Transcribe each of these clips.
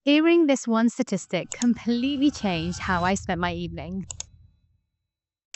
Hearing this one statistic completely changed how I spent my evening.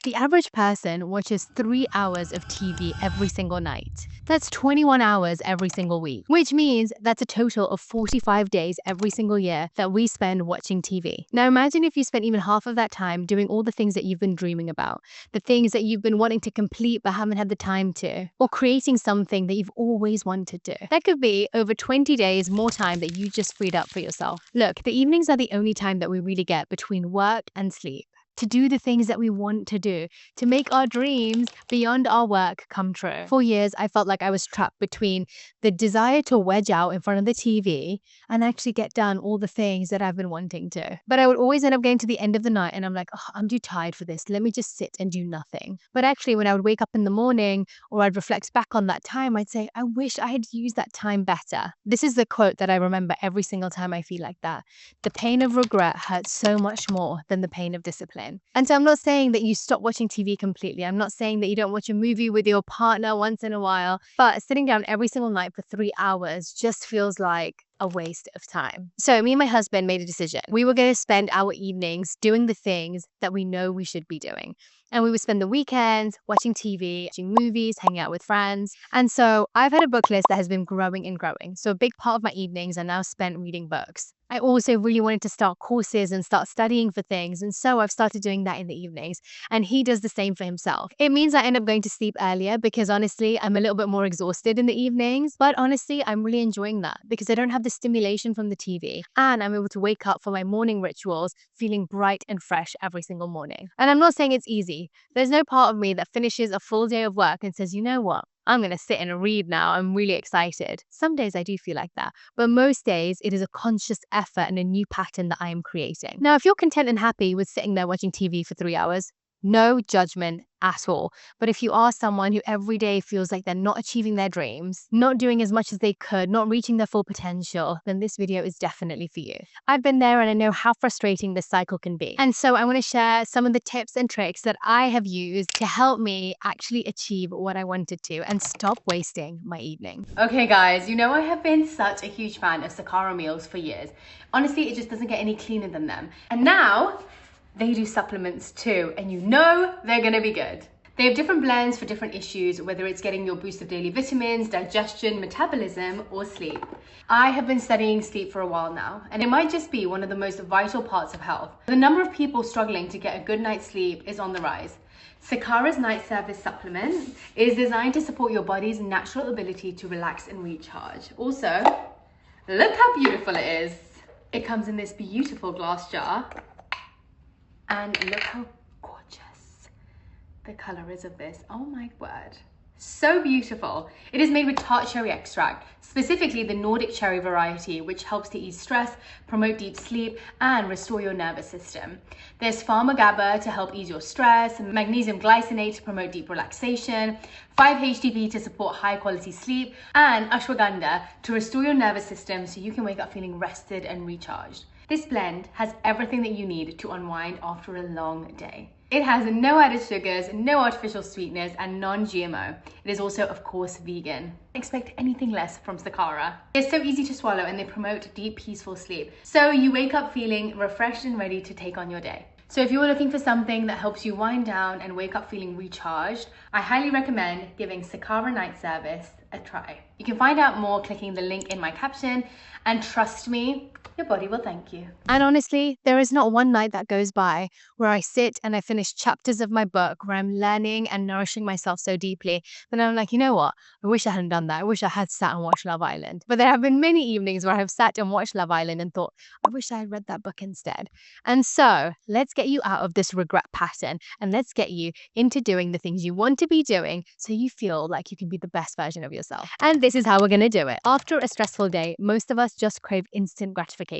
The average person watches 3 hours of TV every single night. That's 21 hours every single week, which means that's a total of 45 days every single year that we spend watching TV. Now imagine if you spent even half of that time doing all the things that you've been dreaming about, the things that you've been wanting to complete but haven't had the time to, or creating something that you've always wanted to. That could be over 20 days more time that you just freed up for yourself. Look, the evenings are the only time that we really get between work and sleep, to do the things that we want to do, to make our dreams beyond our work come true. For years, I felt like I was trapped between the desire to wedge out in front of the TV and actually get done all the things that I've been wanting to. But I would always end up getting to the end of the night and I'm like, oh, I'm too tired for this. Let me just sit and do nothing. But actually, when I would wake up in the morning or I'd reflect back on that time, I'd say, I wish I had used that time better. This is the quote that I remember every single time I feel like that. The pain of regret hurts so much more than the pain of discipline. And so I'm not saying that you stop watching TV completely. I'm not saying that you don't watch a movie with your partner once in a while, but sitting down every single night for 3 hours just feels like a waste of time. So me and my husband made a decision. We were going to spend our evenings doing the things that we know we should be doing. And we would spend the weekends watching TV, watching movies, hanging out with friends. And so I've had a book list that has been growing and growing. So a big part of my evenings are now spent reading books. I also really wanted to start courses and start studying for things. And so I've started doing that in the evenings. And he does the same for himself. It means I end up going to sleep earlier because honestly, I'm a little bit more exhausted in the evenings. But honestly, I'm really enjoying that because I don't have the stimulation from the TV. And I'm able to wake up for my morning rituals feeling bright and fresh every single morning. And I'm not saying it's easy. There's no part of me that finishes a full day of work and says, you know what? I'm going to sit and read now. I'm really excited. Some days I do feel like that. But most days it is a conscious effort and a new pattern that I am creating. Now, if you're content and happy with sitting there watching TV for 3 hours, no judgment at all. But if you are someone who every day feels like they're not achieving their dreams, not doing as much as they could, not reaching their full potential, then this video is definitely for you. I've been there and I know how frustrating this cycle can be. And so I want to share some of the tips and tricks that I have used to help me actually achieve what I wanted to and stop wasting my evening. Okay guys, you know I have been such a huge fan of Sakara meals for years. Honestly, it just doesn't get any cleaner than them. And now, they do supplements too, and you know they're gonna be good. They have different blends for different issues, whether it's getting your boost of daily vitamins, digestion, metabolism, or sleep. I have been studying sleep for a while now, and it might just be one of the most vital parts of health. The number of people struggling to get a good night's sleep is on the rise. Sakara's Night Service supplement is designed to support your body's natural ability to relax and recharge. Also, look how beautiful it is. It comes in this beautiful glass jar. And look how gorgeous the color is of this. Oh my word. So beautiful. It is made with tart cherry extract, specifically the Nordic cherry variety, which helps to ease stress, promote deep sleep, and restore your nervous system. There's Pharma GABA to help ease your stress, magnesium glycinate to promote deep relaxation, 5-HTP to support high quality sleep, and ashwagandha to restore your nervous system so you can wake up feeling rested and recharged. This blend has everything that you need to unwind after a long day. It has no added sugars, no artificial sweeteners, and non-GMO. It is also, of course, vegan. Expect anything less from Sakara. They're so easy to swallow and they promote deep, peaceful sleep. So you wake up feeling refreshed and ready to take on your day. So if you're looking for something that helps you wind down and wake up feeling recharged, I highly recommend giving Sakara Night Service a try. You can find out more clicking the link in my caption, and trust me, your body will thank you. And honestly, there is not one night that goes by where I sit and I finish chapters of my book where I'm learning and nourishing myself so deeply that I'm like, you know what? I wish I hadn't done that. I wish I had sat and watched Love Island. But there have been many evenings where I have sat and watched Love Island and thought, I wish I had read that book instead. And so let's get you out of this regret pattern and let's get you into doing the things you want to be doing so you feel like you can be the best version of yourself. And this is how we're going to do it. After a stressful day, most of us just crave instant gratification.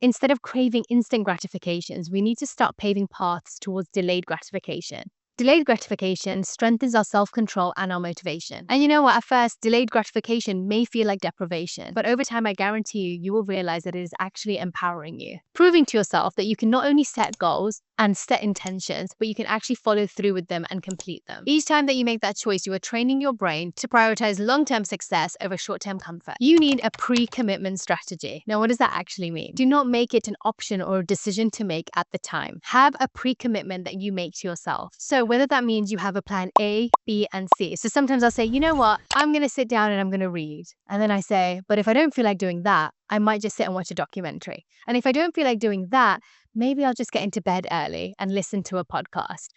Instead of craving instant gratifications, we need to start paving paths towards delayed gratification. Delayed gratification strengthens our self-control and our motivation. And you know what? At first, delayed gratification may feel like deprivation, but over time, I guarantee you, you will realize that it is actually empowering you, proving to yourself that you can not only set goals, and set intentions, but you can actually follow through with them and complete them. Each time that you make that choice, you are training your brain to prioritize long-term success over short-term comfort. You need a pre-commitment strategy. Now, what does that actually mean? Do not make it an option or a decision to make at the time. Have a pre-commitment that you make to yourself. So whether that means you have a plan A, B, and C. So sometimes I'll say, you know what, I'm going to sit down and I'm going to read. And then I say, but if I don't feel like doing that, I might just sit and watch a documentary. And if I don't feel like doing that, maybe I'll just get into bed early and listen to a podcast.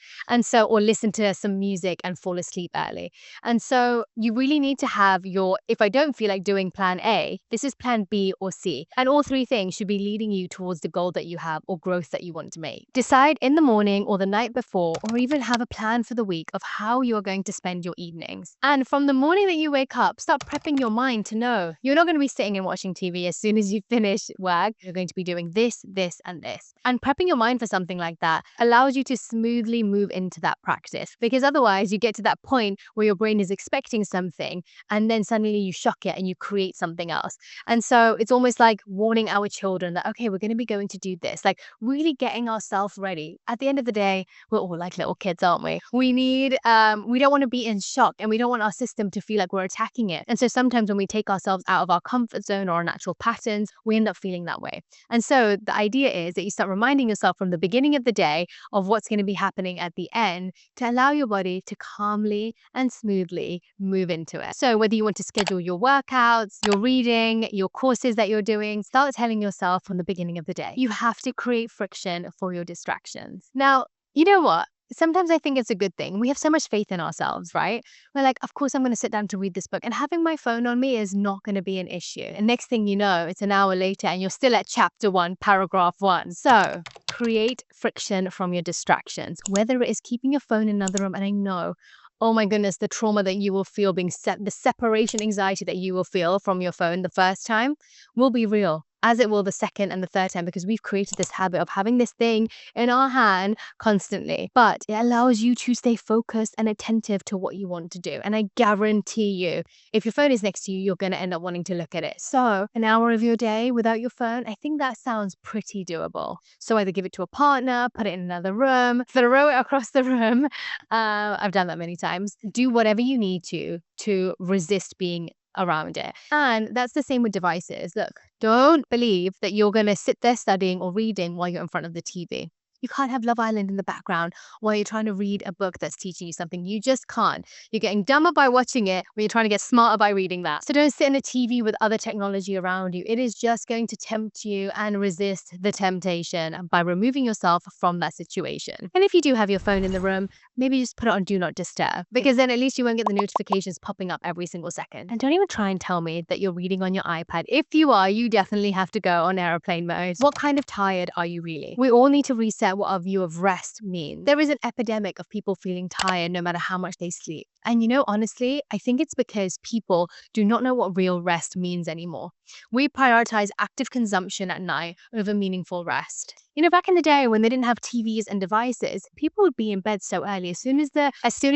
Or listen to some music and fall asleep early. And so you really need to have if I don't feel like doing plan A, this is plan B or C. And all three things should be leading you towards the goal that you have or growth that you want to make. Decide in the morning or the night before, or even have a plan for the week of how you are going to spend your evenings. And from the morning that you wake up, start prepping your mind to know you're not going to be sitting and watching TV as soon as you finish work. You're going to be doing this, this, and this. And prepping your mind for something like that allows you to smoothly move into that practice, because otherwise you get to that point where your brain is expecting something and then suddenly you shock it and you create something else. And so it's almost like warning our children that, okay, we're going to be going to do this, like really getting ourselves ready. At the end of the day, we're all like little kids, aren't we? We don't want to be in shock, and we don't want our system to feel like we're attacking it. And so sometimes when we take ourselves out of our comfort zone or our natural patterns, we end up feeling that way. And so the idea is that you start reminding yourself from the beginning of the day of what's going to be happening at the end to allow your body to calmly and smoothly move into it. So whether you want to schedule your workouts, your reading, your courses that you're doing, start telling yourself from the beginning of the day. You have to create friction for your distractions. Now, you know what? Sometimes I think it's a good thing. We have so much faith in ourselves, right? We're like, of course, I'm going to sit down to read this book, and having my phone on me is not going to be an issue. And next thing you know, it's an hour later and you're still at chapter 1, paragraph 1. So create friction from your distractions, whether it is keeping your phone in another room. And I know, oh my goodness, the trauma that you will feel the separation anxiety that you will feel from your phone the first time will be real, as it will the second and the third time, because we've created this habit of having this thing in our hand constantly. But it allows you to stay focused and attentive to what you want to do. And I guarantee you, if your phone is next to you, you're going to end up wanting to look at it. So an hour of your day without your phone, I think that sounds pretty doable. So either give it to a partner, put it in another room, throw it across the room. I've done that many times. Do whatever you need to resist being around it. And that's the same with devices. Look, don't believe that you're going to sit there studying or reading while you're in front of the TV. You can't have Love Island in the background while you're trying to read a book that's teaching you something. You just can't. You're getting dumber by watching it when you're trying to get smarter by reading that. So don't sit in a TV with other technology around you. It is just going to tempt you and resist the temptation by removing yourself from that situation. And if you do have your phone in the room, maybe just put it on Do Not Disturb, because then at least you won't get the notifications popping up every single second. And don't even try and tell me that you're reading on your iPad. If you are, you definitely have to go on airplane mode. What kind of tired are you really? We all need to reset what our view of rest means. There is an epidemic of people feeling tired no matter how much they sleep. And honestly, I think it's because people do not know what real rest means anymore. We prioritize active consumption at night over meaningful rest. Back in the day when they didn't have TVs and devices, people would be in bed so early. As soon as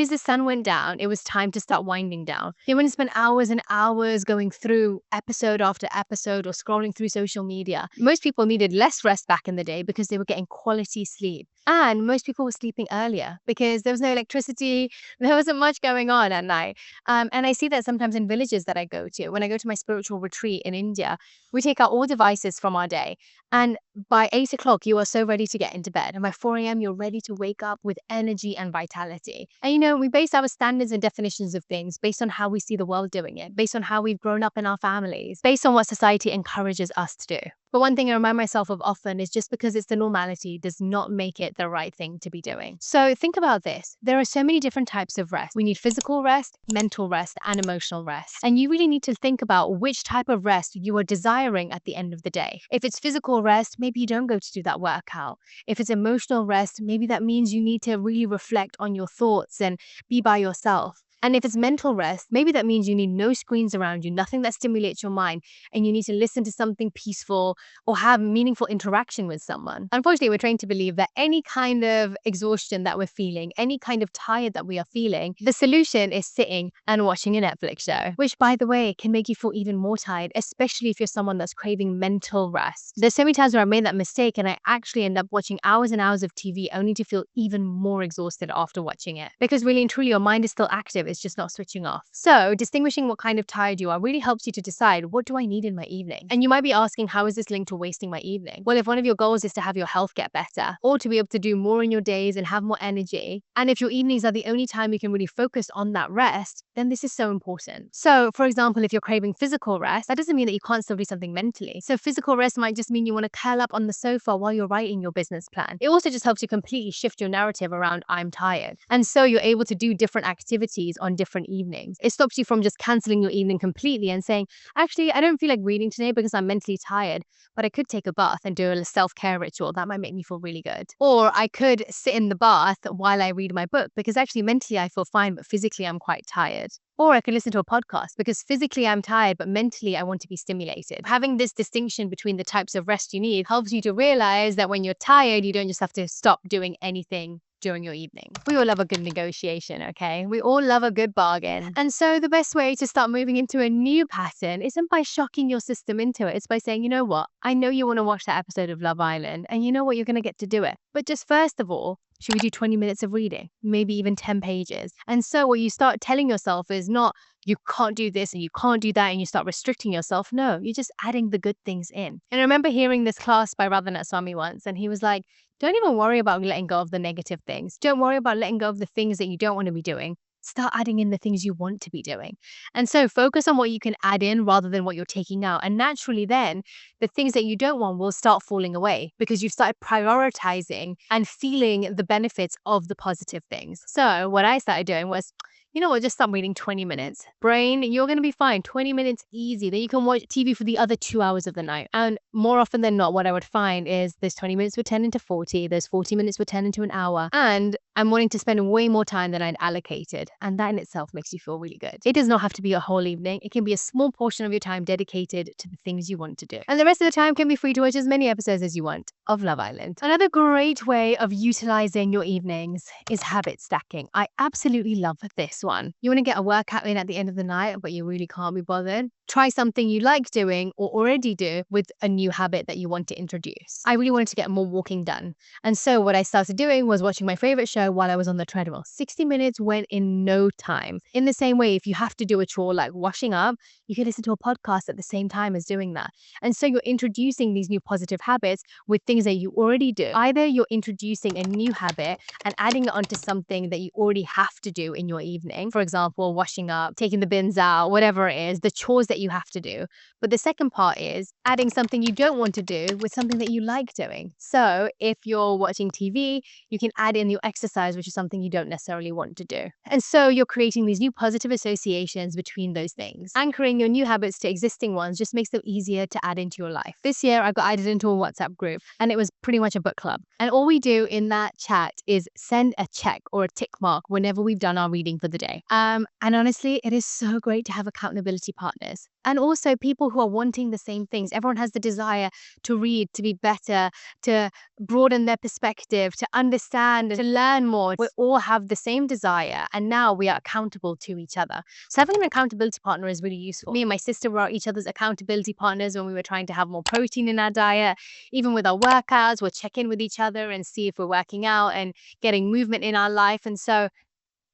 the sun went down, it was time to start winding down. They wouldn't spend hours and hours going through episode after episode or scrolling through social media. Most people needed less rest back in the day because they were getting quality sleep. And most people were sleeping earlier because there was no electricity. There wasn't much going on at night. And I see that sometimes in villages that I go to. When I go to my spiritual retreat in India, we take out all devices from our day. And by 8 o'clock, you are so ready to get into bed. And by 4 a.m., you're ready to wake up with energy and vitality. And we base our standards and definitions of things based on how we see the world doing it, based on how we've grown up in our families, based on what society encourages us to do. But one thing I remind myself of often is just because it's the normality does not make it the right thing to be doing. So think about this. There are so many different types of rest. We need physical rest, mental rest, and emotional rest. And you really need to think about which type of rest you are desiring at the end of the day. If it's physical rest, maybe you don't go to do that workout. If it's emotional rest, maybe that means you need to really reflect on your thoughts and be by yourself. And if it's mental rest, maybe that means you need no screens around you, nothing that stimulates your mind, and you need to listen to something peaceful or have meaningful interaction with someone. Unfortunately, we're trained to believe that any kind of exhaustion that we're feeling, any kind of tired that we are feeling, the solution is sitting and watching a Netflix show, which, by the way, can make you feel even more tired, especially if you're someone that's craving mental rest. There's so many times where I made that mistake and I actually end up watching hours and hours of TV only to feel even more exhausted after watching it. Because really and truly, your mind is still active, it's just not switching off. So distinguishing what kind of tired you are really helps you to decide, what do I need in my evening? And you might be asking, how is this linked to wasting my evening? Well, if one of your goals is to have your health get better, or to be able to do more in your days and have more energy, and if your evenings are the only time you can really focus on that rest, then this is so important. So, for example, if you're craving physical rest, that doesn't mean that you can't still do something mentally. So physical rest might just mean you want to curl up on the sofa while you're writing your business plan. It also just helps you completely shift your narrative around I'm tired. And so you're able to do different activities on different evenings. It stops you from just canceling your evening completely and saying, actually, I don't feel like reading today because I'm mentally tired, but I could take a bath and do a self-care ritual. That might make me feel really good. Or I could sit in the bath while I read my book because actually mentally I feel fine, but physically I'm quite tired. Or I could listen to a podcast because physically I'm tired, but mentally I want to be stimulated. Having this distinction between the types of rest you need helps you to realize that when you're tired, you don't just have to stop doing anything during your evening. We all love a good negotiation, okay? We all love a good bargain. And so the best way to start moving into a new pattern isn't by shocking your system into it. It's by saying, you know what? I know you want to watch that episode of Love Island, and you know what? You're going to get to do it. But just first of all, should we do 20 minutes of reading? Maybe even 10 pages. And so what you start telling yourself is not, you can't do this and you can't do that, and you start restricting yourself. No, you're just adding the good things in. And I remember hearing this class by Radhanath Swami once, and he was like, don't even worry about letting go of the negative things. Don't worry about letting go of the things that you don't want to be doing. Start adding in the things you want to be doing. And so focus on what you can add in rather than what you're taking out. And naturally then, the things that you don't want will start falling away because you've started prioritizing and feeling the benefits of the positive things. So what I started doing was, you know what, just stop reading 20 minutes. Brain, you're going to be fine. 20 minutes easy. Then you can watch TV for the other 2 hours of the night. And more often than not, what I would find is those 20 minutes would turn into 40. Those 40 minutes would turn into an hour. And I'm wanting to spend way more time than I'd allocated. And that in itself makes you feel really good. It does not have to be a whole evening. It can be a small portion of your time dedicated to the things you want to do. And the rest of the time can be free to watch as many episodes as you want of Love Island. Another great way of utilizing your evenings is habit stacking. I absolutely love this one. You want to get a workout in at the end of the night, but you really can't be bothered? Try something you like doing or already do with a new habit that you want to introduce. I really wanted to get more walking done. And so what I started doing was watching my favorite show while I was on the treadmill. 60 minutes went in no time. In the same way, if you have to do a chore like washing up, you can listen to a podcast at the same time as doing that. And so you're introducing these new positive habits with things that you already do. Either you're introducing a new habit and adding it onto something that you already have to do in your evening. For example, washing up, taking the bins out, whatever it is, the chores that you have to do. But the second part is adding something you don't want to do with something that you like doing. So if you're watching TV, you can add in your exercise, which is something you don't necessarily want to do. And so you're creating these new positive associations between those things. Anchoring your new habits to existing ones just makes them easier to add into your life. This year, I got added into a WhatsApp group, and it was pretty much a book club. And all we do in that chat is send a check or a tick mark whenever we've done our reading for the day. And honestly, it is so great to have accountability partners. And also people who are wanting the same things. Everyone has the desire to read, to be better, to broaden their perspective, to understand, to learn more. We all have the same desire, and now we are accountable to each other. So having an accountability partner is really useful. Me and my sister were each other's accountability partners when we were trying to have more protein in our diet. Even with our workouts, we'll check in with each other and see if we're working out and getting movement in our life. And so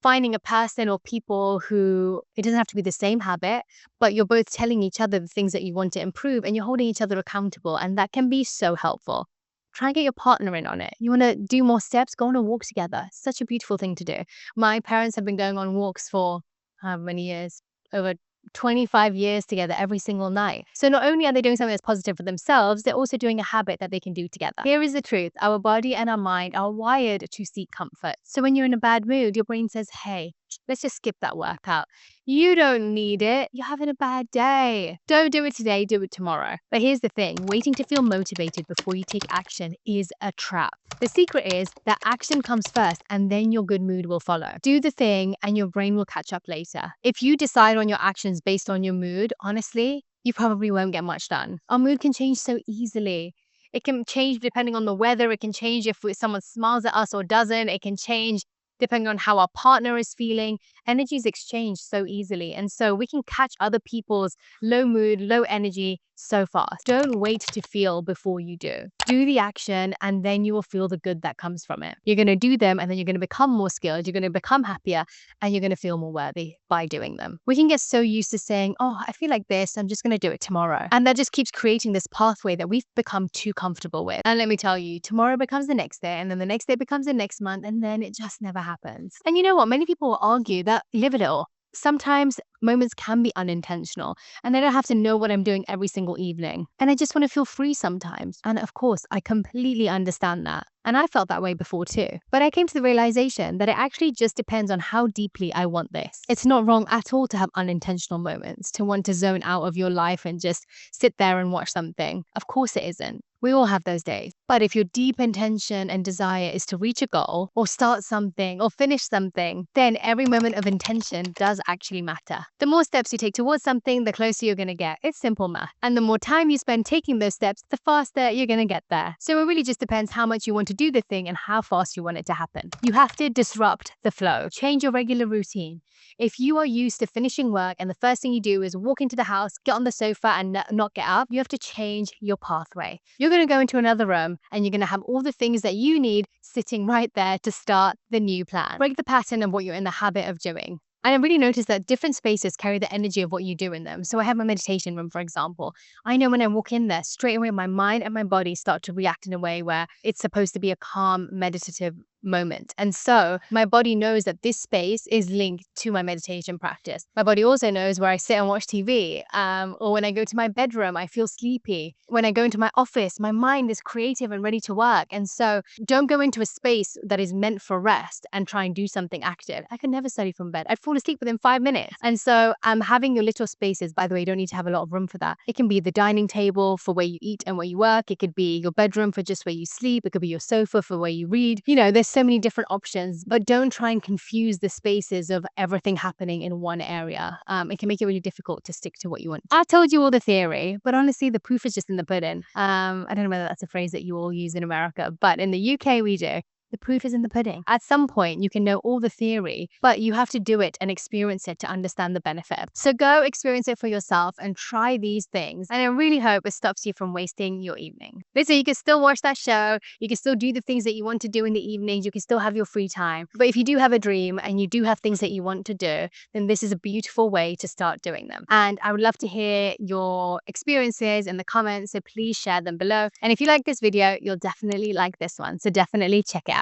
finding a person or people who, it doesn't have to be the same habit, but you're both telling each other the things that you want to improve and you're holding each other accountable. And that can be so helpful. Try and get your partner in on it. You want to do more steps? Go on a walk together. Such a beautiful thing to do. My parents have been going on walks for how many years? Over 25 years together every single night. So not only are they doing something that's positive for themselves, they're also doing a habit that they can do together. Here is the truth. Our body and our mind are wired to seek comfort. So when you're in a bad mood, your brain says, hey, let's just skip that workout. You don't need it. You're having a bad day. Don't do it today, do it tomorrow. But here's the thing, waiting to feel motivated before you take action is a trap. The secret is that action comes first and then your good mood will follow. Do the thing and your brain will catch up later. If you decide on your actions based on your mood, honestly, you probably won't get much done. Our mood can change so easily. It can change depending on the weather. It can change if someone smiles at us or doesn't. It can change depending on how our partner is feeling. Energies exchange so easily. And so we can catch other people's low mood, low energy so fast. Don't wait to feel before you do. Do the action and then you will feel the good that comes from it. You're going to do them and then you're going to become more skilled. You're going to become happier and you're going to feel more worthy by doing them. We can get so used to saying, oh, I feel like this, I'm just going to do it tomorrow. And that just keeps creating this pathway that we've become too comfortable with. And let me tell you, tomorrow becomes the next day and then the next day becomes the next month and then it just never happens. And you know what? Many people will argue that live a little. Sometimes moments can be unintentional and I don't have to know what I'm doing every single evening. And I just want to feel free sometimes. And of course, I completely understand that. And I felt that way before too. But I came to the realization that it actually just depends on how deeply I want this. It's not wrong at all to have unintentional moments, to want to zone out of your life and just sit there and watch something. Of course it isn't. We all have those days. But if your deep intention and desire is to reach a goal or start something or finish something, then every moment of intention does actually matter. The more steps you take towards something, the closer you're going to get. It's simple math. And the more time you spend taking those steps, the faster you're going to get there. So it really just depends how much you want to do the thing and how fast you want it to happen. You have to disrupt the flow. Change your regular routine. If you are used to finishing work and the first thing you do is walk into the house, get on the sofa and not get up, you have to change your pathway. You're going to go into another room and you're going to have all the things that you need sitting right there to start the new plan. Break the pattern of what you're in the habit of doing. And I really noticed that different spaces carry the energy of what you do in them. So I have my meditation room, for example. I know when I walk in there, straight away my mind and my body start to react in a way where it's supposed to be a calm, meditative moment. And so my body knows that this space is linked to my meditation practice. My body also knows where I sit and watch TV, or when I go to my bedroom, I feel sleepy. When I go into my office, my mind is creative and ready to work. And so don't go into a space that is meant for rest and try and do something active. I could never study from bed. I'd fall asleep within 5 minutes. And so having your little spaces, by the way, you don't need to have a lot of room for that. It can be the dining table for where you eat and where you work. It could be your bedroom for just where you sleep. It could be your sofa for where you read. You know, there's so many different options, but don't try and confuse the spaces of everything happening in one area. It can make it really difficult to stick to what you want. I told you all the theory, but honestly, the proof is just in the pudding. I don't know whether that's a phrase that you all use in America, but in the UK we do. The proof is in the pudding. At some point, you can know all the theory, but you have to do it and experience it to understand the benefit. So go experience it for yourself and try these things. And I really hope it stops you from wasting your evening. Listen, you can still watch that show. You can still do the things that you want to do in the evenings. You can still have your free time. But if you do have a dream and you do have things that you want to do, then this is a beautiful way to start doing them. And I would love to hear your experiences in the comments. So please share them below. And if you like this video, you'll definitely like this one. So definitely check it out.